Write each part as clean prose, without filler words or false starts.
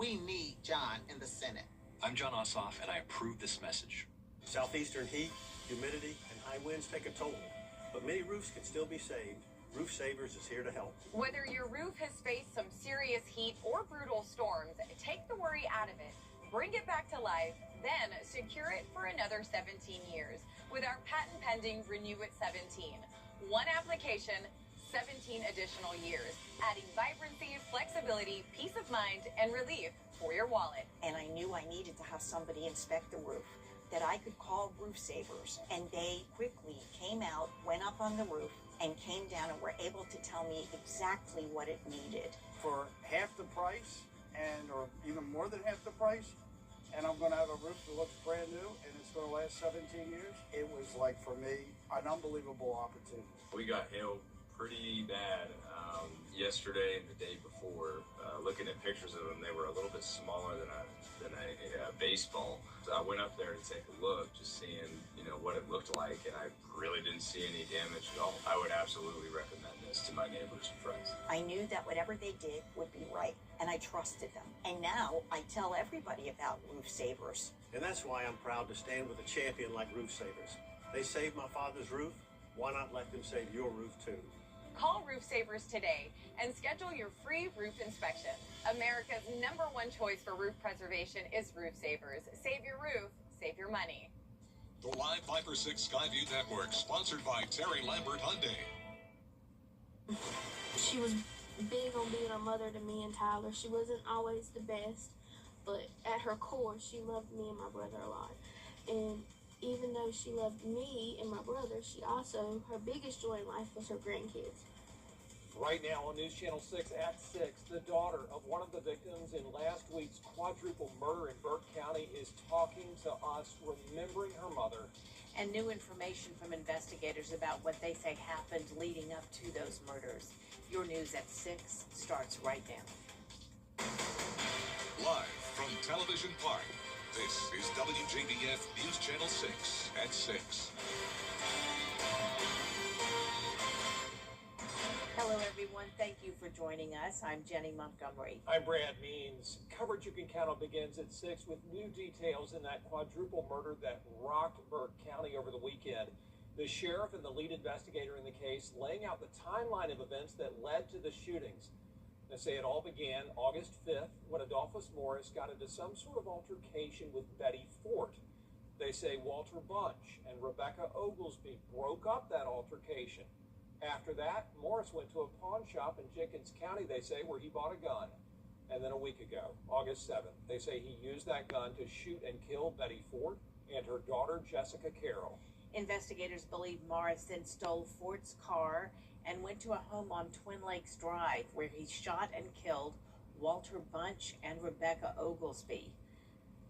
We need John in the Senate. I'm John Ossoff, and I approve this message. Southeastern heat, humidity, and high winds take a toll, but many roofs can still be saved. Roof Savers is here to help. Whether your roof has faced some serious heat or brutal storms, take the worry out of it, bring it back to life, then secure it for another 17 years with our patent-pending Renew It 17. One application, 17 additional years, adding vibrancy, flexibility, peace of mind, and relief for your wallet. And I knew I needed to have somebody inspect the roof, that I could call Roof Savers, and they quickly came out, went up on the roof, and came down and were able to tell me exactly what it needed. For half the price, or even more than half the price, and I'm going to have a roof that looks brand new, and it's going to last 17 years. It was like, for me, an unbelievable opportunity. We got hailed pretty bad yesterday and the day before. Looking at pictures of them, they were a little bit smaller than a baseball. So I went up there to take a look, just seeing what it looked like, and I really didn't see any damage at all. I would absolutely recommend this to my neighbors and friends. I knew that whatever they did would be right, and I trusted them. And now I tell everybody about Roof Savers. And that's why I'm proud to stand with a champion like Roof Savers. They saved my father's roof. Why not let them save your roof too? Call Roof Savers today and schedule your free roof inspection. America's #1 choice for roof preservation is Roof Savers. Save your roof, save your money. The Live 5 for 6 Skyview Network, sponsored by Terry Lambert Hyundai. She was big on being a mother to me and Tyler. She wasn't always the best, but at her core, she loved me and my brother a lot. And even though she loved me and my brother, her biggest joy in life was her grandkids. Right now on News Channel 6 at 6, the daughter of one of the victims in last week's quadruple murder in Burke County is talking to us, remembering her mother. And new information from investigators about what they say happened leading up to those murders. Your News at 6 starts right now. Live from Television Park, this is WJBF News Channel 6 at 6. Hello, everyone. Thank you for joining us. I'm Jenny Montgomery. I'm Brad Means. Coverage you can count on begins at 6 with new details in that quadruple murder that rocked Burke County over the weekend. The sheriff and the lead investigator in the case laying out the timeline of events that led to the shootings. They say it all began August 5th when Adolphus Morris got into some sort of altercation with Betty Fort. They say Walter Bunch and Rebecca Oglesby broke up that altercation. After that, Morris went to a pawn shop in Jenkins County, they say, where he bought a gun. And then a week ago, August 7th, they say he used that gun to shoot and kill Betty Fort and her daughter, Jessica Carroll. Investigators believe Morris then stole Fort's car and went to a home on Twin Lakes Drive where he shot and killed Walter Bunch and Rebecca Oglesby.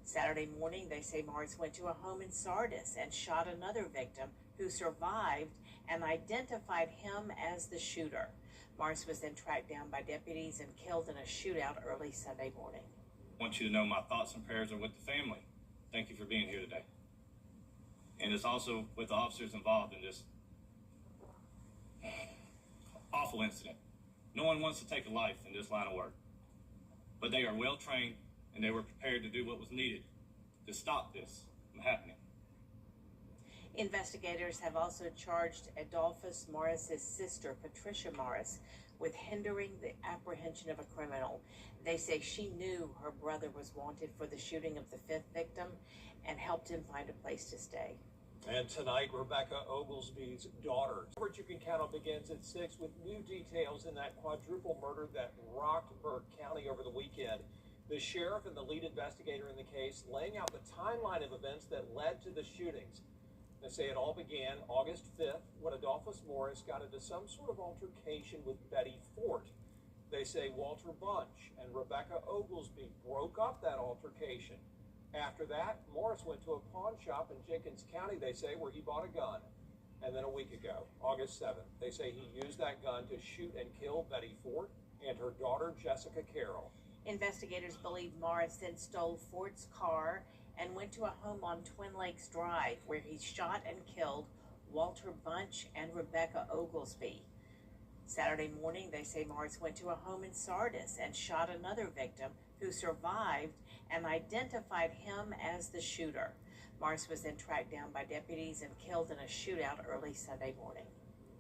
Saturday morning, they say Morris went to a home in Sardis and shot another victim who survived and identified him as the shooter. Morris was then tracked down by deputies and killed in a shootout early Sunday morning. I want you to know my thoughts and prayers are with the family. Thank you for being here today. And it's also with the officers involved in this awful incident. No one wants to take a life in this line of work, but they are well trained and they were prepared to do what was needed to stop this from happening. Investigators have also charged Adolphus Morris's sister, Patricia Morris, with hindering the apprehension of a criminal. They say she knew her brother was wanted for the shooting of the 5th victim and helped him find a place to stay. And tonight, Rebecca Oglesby's daughter. Coverage you can count on begins at 6 with new details in that quadruple murder that rocked Burke County over the weekend. The sheriff and the lead investigator in the case laying out the timeline of events that led to the shootings. They say it all began August 5th when Adolphus Morris got into some sort of altercation with Betty Fort. They say Walter Bunch and Rebecca Oglesby broke up that altercation. After that, Morris went to a pawn shop in Jenkins County, they say, where he bought a gun. And then a week ago, August 7th, they say he used that gun to shoot and kill Betty Fort and her daughter, Jessica Carroll. Investigators believe Morris then stole Fort's car and went to a home on Twin Lakes Drive where he shot and killed Walter Bunch and Rebecca Oglesby. Saturday morning, they say Morris went to a home in Sardis and shot another victim who survived and identified him as the shooter. Morris was then tracked down by deputies and killed in a shootout early Sunday morning.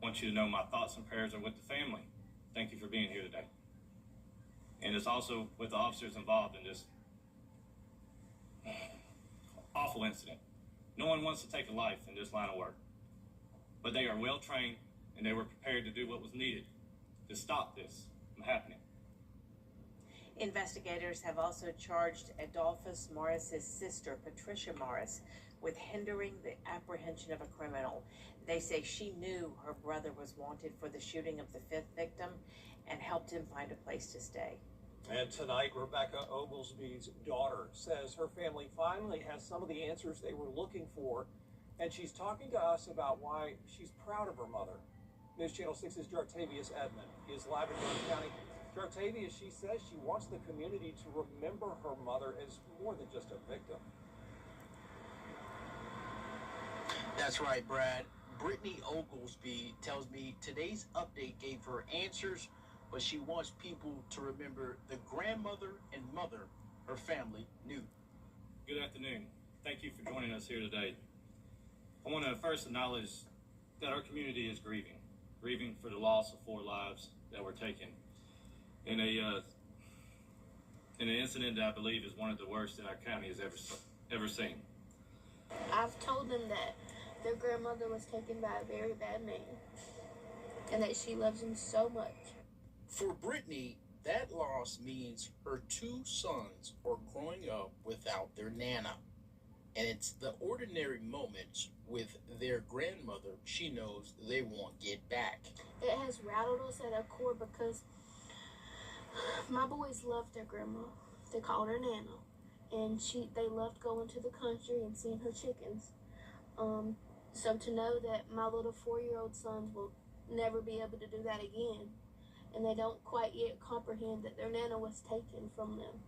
I want you to know my thoughts and prayers are with the family. Thank you for being here today. And it's also with the officers involved in this awful incident. No one wants to take a life in this line of work, but they are well trained and they were prepared to do what was needed to stop this from happening. Investigators have also charged Adolphus Morris's sister, Patricia Morris, with hindering the apprehension of a criminal. They say she knew her brother was wanted for the shooting of the fifth victim and helped him find a place to stay. And tonight, Rebecca Oglesby's daughter says her family finally has some of the answers they were looking for, and she's talking to us about why she's proud of her mother. News Channel 6's Jartavius Edmond is live in Burke County. Jartavius, she says she wants the community to remember her mother as more than just a victim. That's right, Brad. Brittany Oglesby tells me today's update gave her answers, but she wants people to remember the grandmother and mother her family knew. Good afternoon. Thank you for joining us here today. I want to first acknowledge that our community is grieving for the loss of 4 lives that were taken in an incident that I believe is one of the worst that our county has ever seen. I've told them that their grandmother was taken by a very bad man and that she loves him so much. For Brittany, that loss means her 2 sons are growing up without their Nana. And it's the ordinary moments with their grandmother she knows they won't get back. It has rattled us at our core because my boys loved their grandma. They called her Nana. And they loved going to the country and seeing her chickens. So to know that my little 4-year-old sons will never be able to do that again, and they don't quite yet comprehend that their Nana was taken from them.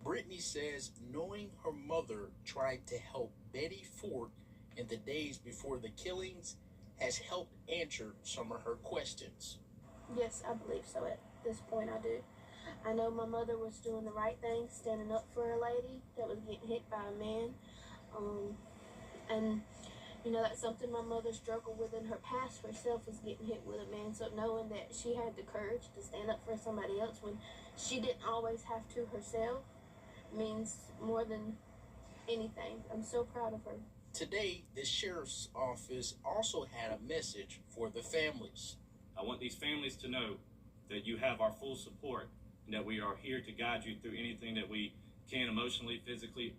Brittany says knowing her mother tried to help Betty Ford in the days before the killings has helped answer some of her questions. Yes, I believe so. At this point, I do. I know my mother was doing the right thing, standing up for a lady that was getting hit by a man. And, you know, that's something my mother struggled with in her past herself, was getting hit with a man. So knowing that she had the courage to stand up for somebody else when she didn't always have to herself means more than anything. I'm so proud of her. Today, the sheriff's office also had a message for the families. I want these families to know that you have our full support and that we are here to guide you through anything that we can, emotionally, physically,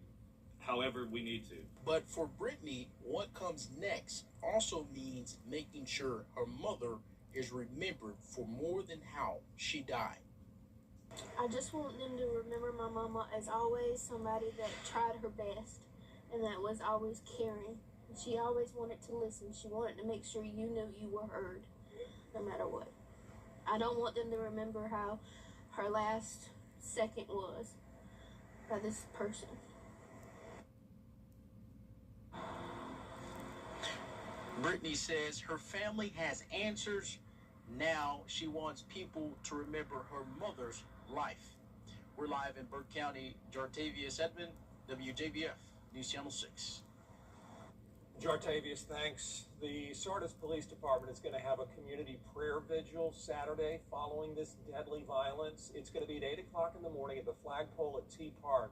however we need to. But for Brittany, what comes next also means making sure her mother is remembered for more than how she died. I just want them to remember my mama as always somebody that tried her best and that was always caring. She always wanted to listen. She wanted to make sure you knew you were heard, no matter what. I don't want them to remember how her last second was by this person. Brittany says her family has answers. Now she wants people to remember her mother's life. We're live in Burke County. Jartavius Edmond, WJBF, News Channel 6. Jartavius, thanks. The Sardis Police Department is going to have a community prayer vigil Saturday following this deadly violence. It's going to be at 8 o'clock in the morning at the flagpole at T Park.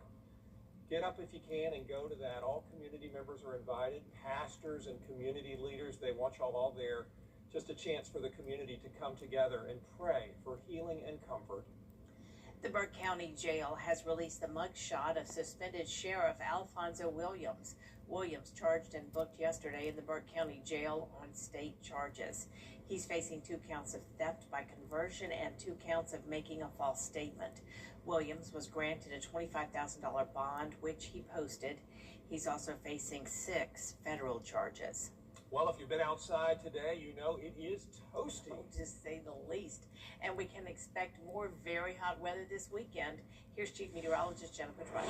Get up if you can and go to that. All community members are invited, pastors and community leaders. They want y'all all there. Just a chance for the community to come together and pray for healing and comfort. The Burke County Jail has released the mugshot of suspended Sheriff Alfonso Williams. Williams charged and booked yesterday in the Burke County Jail on state charges. He's facing 2 counts of theft by conversion and 2 counts of making a false statement. Williams was granted a $25,000 bond, which he posted. He's also facing 6 federal charges. Well, if you've been outside today, you know it is toasty, to say the least. And we can expect more very hot weather this weekend. Here's Chief Meteorologist Jennifer Trust.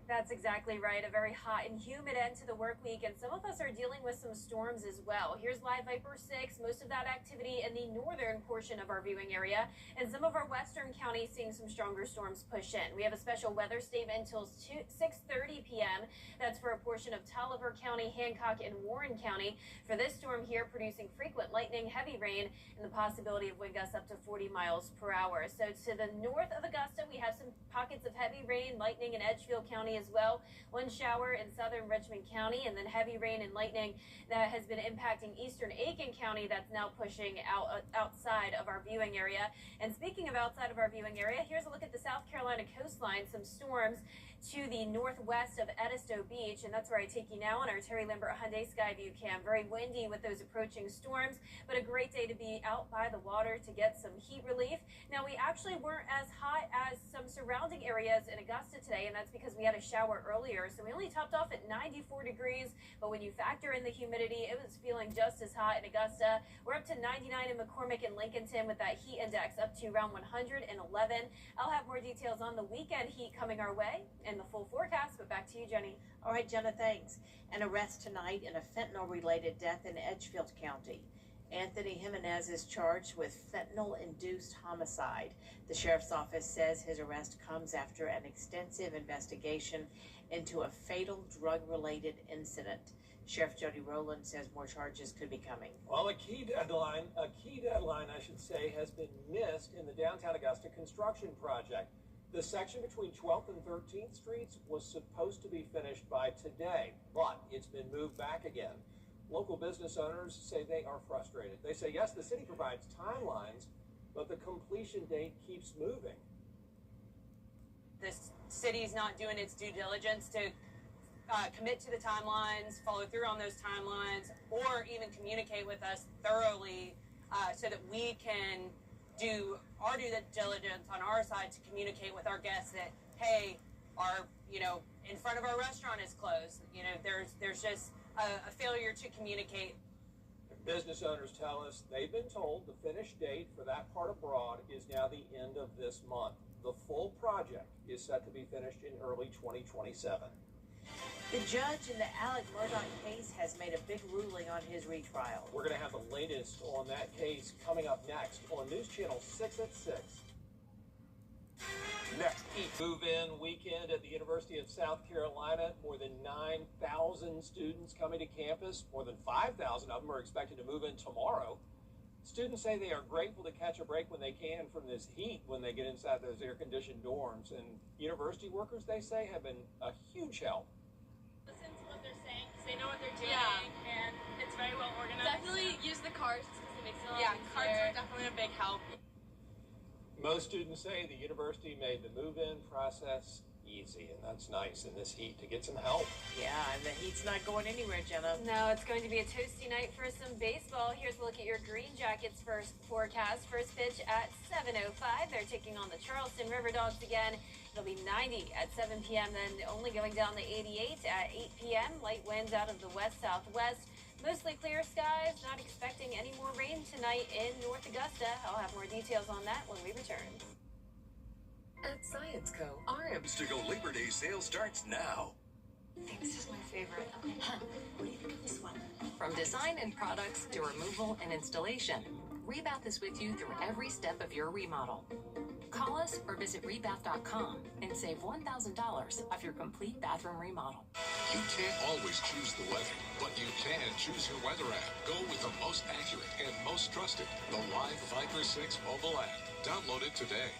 That's exactly right. A very hot and humid end to the work week, and some of us are dealing with some storms as well. Here's live Viper 6, most of that activity in the northern portion of our viewing area, and some of our western counties seeing some stronger storms push in. We have a special weather statement until 6:30 p.m. That's for a portion of Taliaferro County, Hancock, and Warren County. For this storm here, producing frequent lightning, heavy rain, and the possibility of wind gusts up to 40 miles per hour. So to the north of Augusta, we have some pockets of heavy rain, lightning in Edgefield County as well. One shower in southern Richmond County, and then heavy rain and lightning that has been impacting eastern Aiken County. That's now pushing outside of our viewing area. And speaking of outside of our viewing area, here's a look at the South Carolina coastline. Some storms to the northwest of Edisto Beach, and that's where I take you now on our Terry Lambert Hyundai Skyview cam. Very windy with those approaching storms, but a great day to be out by the water to get some heat relief. Now, we actually weren't as hot as some surrounding areas in Augusta today, and that's because we had a shower earlier, so we only topped off at 94 degrees, but when you factor in the humidity, it was feeling just as hot in Augusta. We're up to 99 in McCormick and Lincolnton with that heat index up to around 111. I'll have more details on the weekend heat coming our way and the full forecast, but back to you, Jenny. All right, Jenna, thanks. An arrest tonight in a fentanyl-related death in Edgefield County. Anthony Jimenez is charged with fentanyl-induced homicide. The sheriff's office says his arrest comes after an extensive investigation into a fatal drug-related incident. Sheriff Jody Rowland says more charges could be coming. Well, a key deadline, I should say, has been missed in the downtown Augusta construction project. The section between 12th and 13th Streets was supposed to be finished by today, but it's been moved back again. Local business owners say they are frustrated. They say, yes, the city provides timelines, but the completion date keeps moving. The city's not doing its due diligence to commit to the timelines, follow through on those timelines, or even communicate with us thoroughly so that we can do our due diligence on our side to communicate with our guests that, hey, our, in front of our restaurant is closed. There's just a failure to communicate. Business owners tell us they've been told the finish date for that part of Broad is now the end of this month. The full project is set to be finished in early 2027. The judge in the Alec Murdaugh case has made a big ruling on his retrial. We're going to have the latest on that case coming up next on News Channel 6 at 6. Next, move-in weekend at the University of South Carolina. More than 9,000 students coming to campus. More than 5,000 of them are expected to move in tomorrow. Students say they are grateful to catch a break when they can from this heat when they get inside those air-conditioned dorms. And university workers, they say, have been a huge help. Listen to what they're saying because they know what they're doing, and it's very well organized. Definitely use the carts because it makes it a lot easier. Carts are definitely a big help. Most students say the university made the move-in process easy, and that's nice in this heat to get some help. Yeah, and the heat's not going anywhere, Jenna. No, it's going to be a toasty night for some baseball. Here's a look at your Green Jackets first forecast. First pitch at 7:05. They're taking on the Charleston River Dogs again. It'll be 90 at 7 p.m., then only going down to 88 at 8 p.m. Light winds out of the west-southwest. Mostly clear skies. Not expecting any more rain tonight in North Augusta. I'll have more details on that when we return. At Science Co., our Go Labor Day sale starts now. I think this is my favorite. Okay, what do you think of this one? From design and products to removal and installation, Rebath is with you through every step of your remodel. Call us or visit rebath.com and save $1,000 off your complete bathroom remodel. You can't always choose the weather, but you can choose your weather app. Go with the most accurate and most trusted, the Live Viper 6 mobile app. Download it today.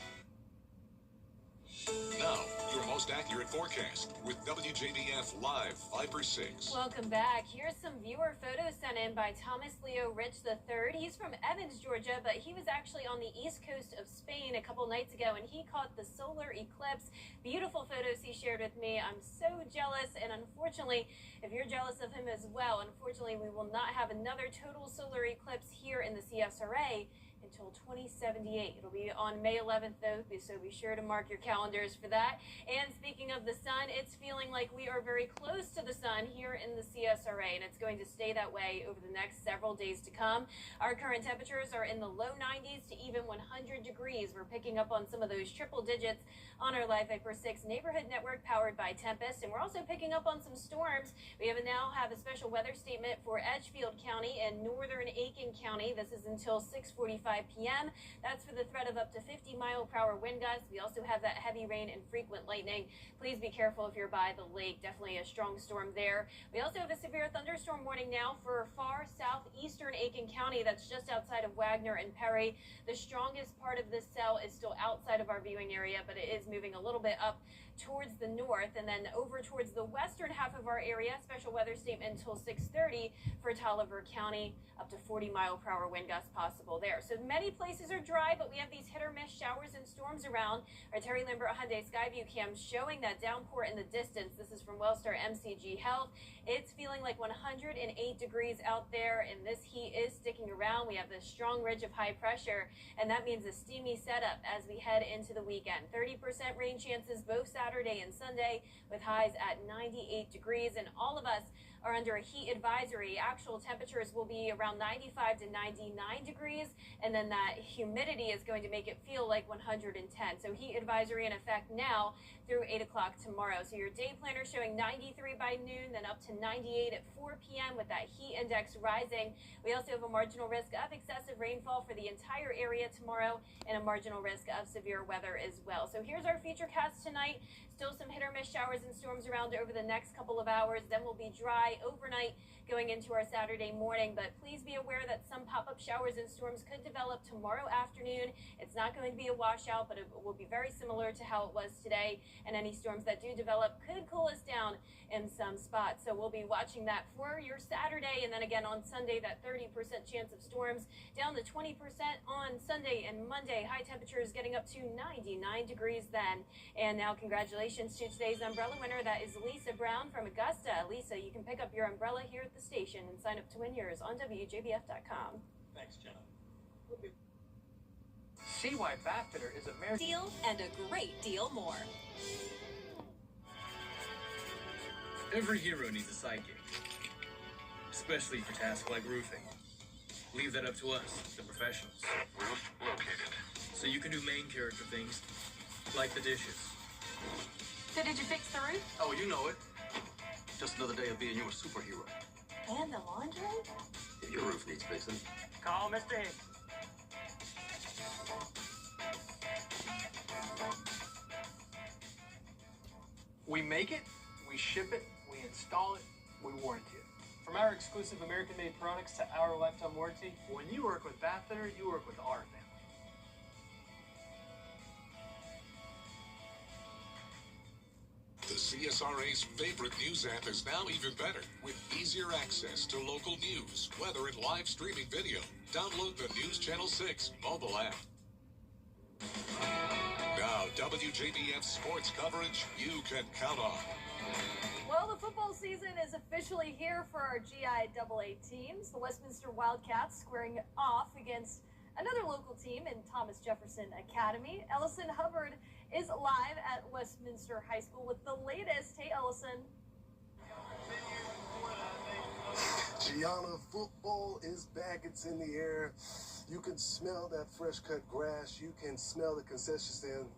Now, your most accurate forecast with WJBF Live Viper 6. Welcome back. Here's some viewer photos sent in by Thomas Leo Rich III. He's from Evans, Georgia, but he was actually on the east coast of Spain a couple nights ago, and he caught the solar eclipse. Beautiful photos he shared with me. I'm so jealous, and unfortunately, if you're jealous of him as well, unfortunately, we will not have another total solar eclipse here in the CSRA until 2078. It'll be on May 11th, though, so be sure to mark your calendars for that. And speaking of the sun, it's feeling like we are very close to the sun here in the CSRA, and it's going to stay that way over the next several days to come. Our current temperatures are in the low 90s to even 100 degrees. We're picking up on some of those triple digits on our Live Viper 6 neighborhood network powered by Tempest, and we're also picking up on some storms. We now have a special weather statement for Edgefield County and northern Aiken County. This is until 6:45 p.m. That's for the threat of up to 50-mile-per-hour wind gusts. We also have that heavy rain and frequent lightning. Please be careful if you're by the lake. Definitely a strong storm there. We also have a severe thunderstorm warning now for far southeastern Aiken County. That's just outside of Wagner and Perry. The strongest part of this cell is still outside of our viewing area, but it is moving a little bit up towards the north and then over towards the western half of our area. Special weather statement until 6:30 for Tolliver County. Up to 40-mile-per-hour wind gusts possible there. So many places are dry, but we have these hit-or-miss showers and storms around. Our Terry Lambert Hyundai Skyview cam showing that downpour in the distance. This is from Wellstar MCG Health. It's feeling like 108 degrees out there, and this heat is sticking around. We have this strong ridge of high pressure, and that means a steamy setup as we head into the weekend. 30% rain chances both Saturday and Sunday with highs at 98 degrees, and all of us are under a heat advisory. Actual temperatures will be around 95 to 99 degrees, and then that humidity is going to make it feel like 110. So heat advisory in effect now through 8 o'clock tomorrow. So your day planner showing 93 by noon, then up to 98 at 4 p.m. with that heat index rising. We also have a marginal risk of excessive rainfall for the entire area tomorrow and a marginal risk of severe weather as well. So here's our futurecast tonight. Still some hit or miss showers and storms around over the next couple of hours. Then we'll be dry overnight going into our Saturday morning, but please be aware that some pop-up showers and storms could develop tomorrow afternoon. It's not going to be a washout, but it will be very similar to how it was today, and any storms that do develop could cool us down in some spots. So we'll be watching that for your Saturday, and then again on Sunday, that 30% chance of storms down to 20% on Sunday and Monday. High temperatures getting up to 99 degrees then. And now congratulations to today's umbrella winner. That is Lisa Brown from Augusta. Lisa, you can pick up your umbrella here at the station and sign up to win yours on WJBF.com. Thanks, Jenna. See why Bathfitter is American. Deal and a great deal more. Every hero needs a sidekick, especially for tasks like roofing. Leave that up to us, the professionals. Roof located. So you can do main character things, like the dishes. So did you fix the roof? Oh, you know it. Just another day of being your superhero. And the laundry? If your roof needs fixing, Call Mr. Hicks. we make it, we ship it, we install it, we warranty it. From our exclusive American-made products to our lifetime warranty, When you work with Bathfitter, you work with our family. The CSRA's favorite news app is now even better with easier access to local news, weather, and live streaming video. Download the News Channel 6 mobile app. Now, WJBF sports coverage you can count on. Well, the football season is officially here for our GIAA teams. The Westminster Wildcats squaring off against another local team in Thomas Jefferson Academy. Ellison Hubbard is live at Westminster High School with the latest. Hey, Ellison. Gianna, football is back. It's in the air. You can smell that fresh cut grass. You can smell the concession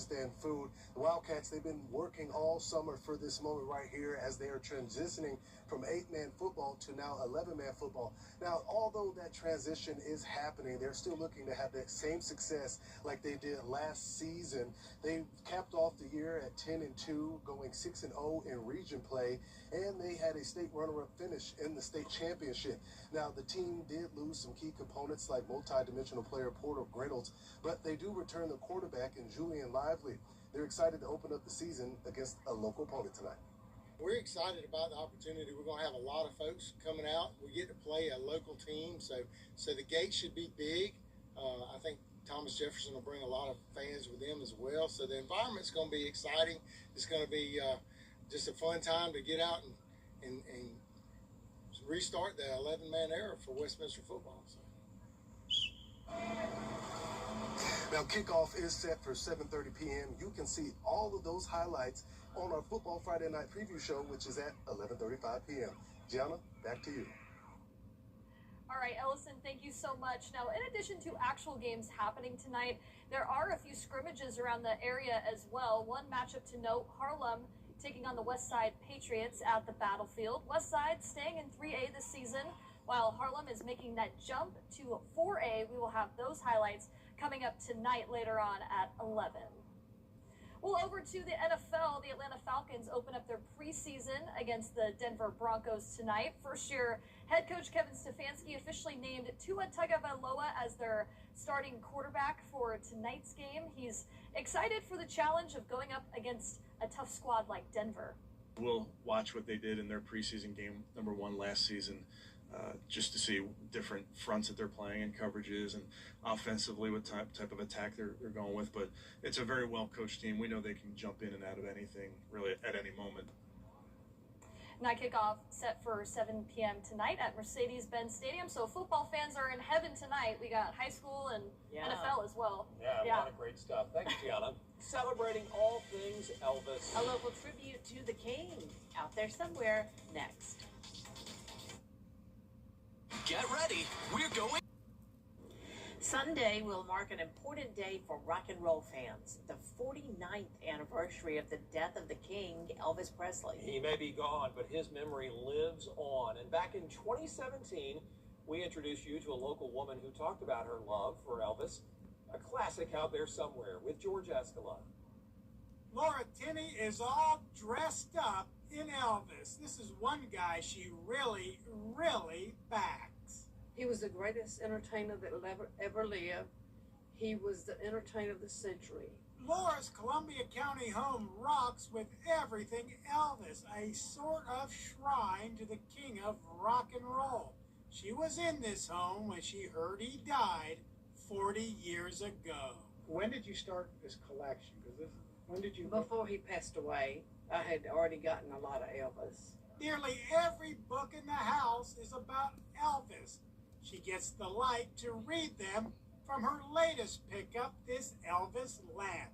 stand food. The Wildcats, they've been working all summer for this moment right here as they are transitioning from 8-man football to now 11-man football. Now, although that transition is happening, they're still looking to have that same success like they did last season. They capped off the year at 10-2, going 6-0 in region play, and they had a state runner-up finish in the state championship. Now, the team did lose some key components like multi-dimensional player Porter Grinnells, but they do return the quarterback in Julian Lively. They're excited to open up the season against a local opponent tonight. We're excited about the opportunity. We're going to have a lot of folks coming out. We get to play a local team, so the gate should be big. I think Thomas Jefferson will bring a lot of fans with them as well. So the environment's going to be exciting. It's going to be just a fun time to get out and restart the 11-man era for Westminster football. So. Now, kickoff is set for 7:30 p.m. You can see all of those highlights on our Football Friday Night Preview Show, which is at 11:35 p.m. Gianna, back to you. All right, Ellison, thank you so much. Now, in addition to actual games happening tonight, there are a few scrimmages around the area as well. One matchup to note, Harlem taking on the Westside Patriots at the Battlefield. Westside staying in 3A this season, while Harlem is making that jump to 4A. We will have those highlights coming up tonight later on at 11. Well, over to the NFL, the Atlanta Falcons open up their preseason against the Denver Broncos tonight. First-year head coach Kevin Stefanski officially named Tua Tagovailoa as their starting quarterback for tonight's game. He's excited for the challenge of going up against a tough squad like Denver. We'll watch what they did in their preseason game, number 1 last season, just to see different fronts that they're playing and coverages and offensively what type of attack they're going with. But it's a very well-coached team. We know they can jump in and out of anything really at any moment. Night kickoff set for 7 p.m. tonight at Mercedes-Benz Stadium. So football fans are in heaven tonight. We got high school and NFL as well. Yeah, a lot of great stuff. Thanks, Gianna. Celebrating all things Elvis. A local tribute to the King out there somewhere next. Get ready. We're going. Sunday will mark an important day for rock and roll fans, the 49th anniversary of the death of the King, Elvis Presley. He may be gone, but his memory lives on. And back in 2017, we introduced you to a local woman who talked about her love for Elvis, a classic out there somewhere, with George Escala. Laura Tinney is all dressed up in Elvis. This is one guy she really, really backs. He was the greatest entertainer that ever lived. He was the entertainer of the century. Laura's Columbia County home rocks with everything Elvis, a sort of shrine to the king of rock and roll. She was in this home when she heard he died 40 years ago. When did you start this collection? When did you? Before he passed away, I had already gotten a lot of Elvis. Nearly every book in the house is about Elvis. She gets the light to read them from her latest pickup, this Elvis lamp.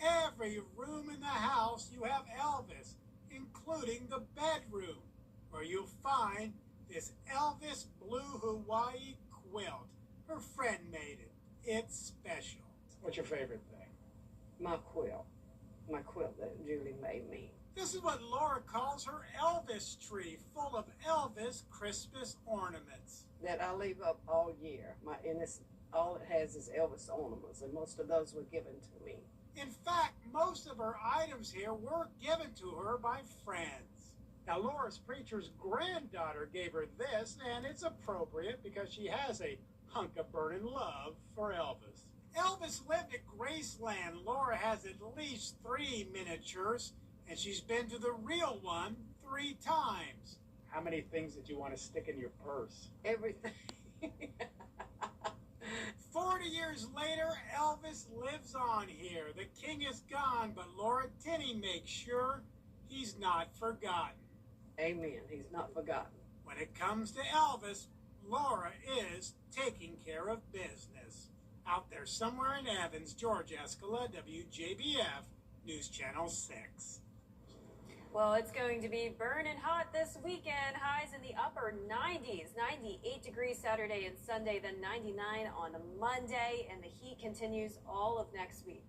Every room in the house you have Elvis, including the bedroom, where you'll find this Elvis blue Hawaii quilt. Her friend made it. It's special. What's your favorite thing? My quilt. My quilt that Julie made me. This is what Laura calls her Elvis tree, full of Elvis Christmas ornaments. That I leave up all year. All it has is Elvis ornaments, and most of those were given to me. In fact, most of her items here were given to her by friends. Now, Laura's preacher's granddaughter gave her this, and it's appropriate because she has a hunk of burning love for Elvis. Elvis lived at Graceland. Laura has at least 3 miniatures, and she's been to the real one 3 times. How many things did you want to stick in your purse? Everything. 40 years later, Elvis lives on here. The king is gone, but Laura Tinney makes sure he's not forgotten. Amen. He's not forgotten. When it comes to Elvis, Laura is taking care of business. Out there somewhere in Evans, George Escala, WJBF, News Channel 6. Well, it's going to be burning hot this weekend. Highs in the upper 90s, 98 degrees Saturday and Sunday, then 99 on Monday, and the heat continues all of next week.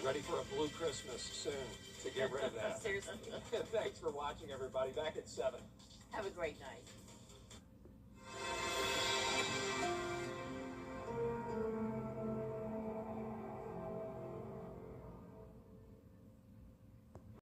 Ready for a blue Christmas soon to get rid of that. Seriously. Thanks for watching, everybody. Back at 7. Have a great night.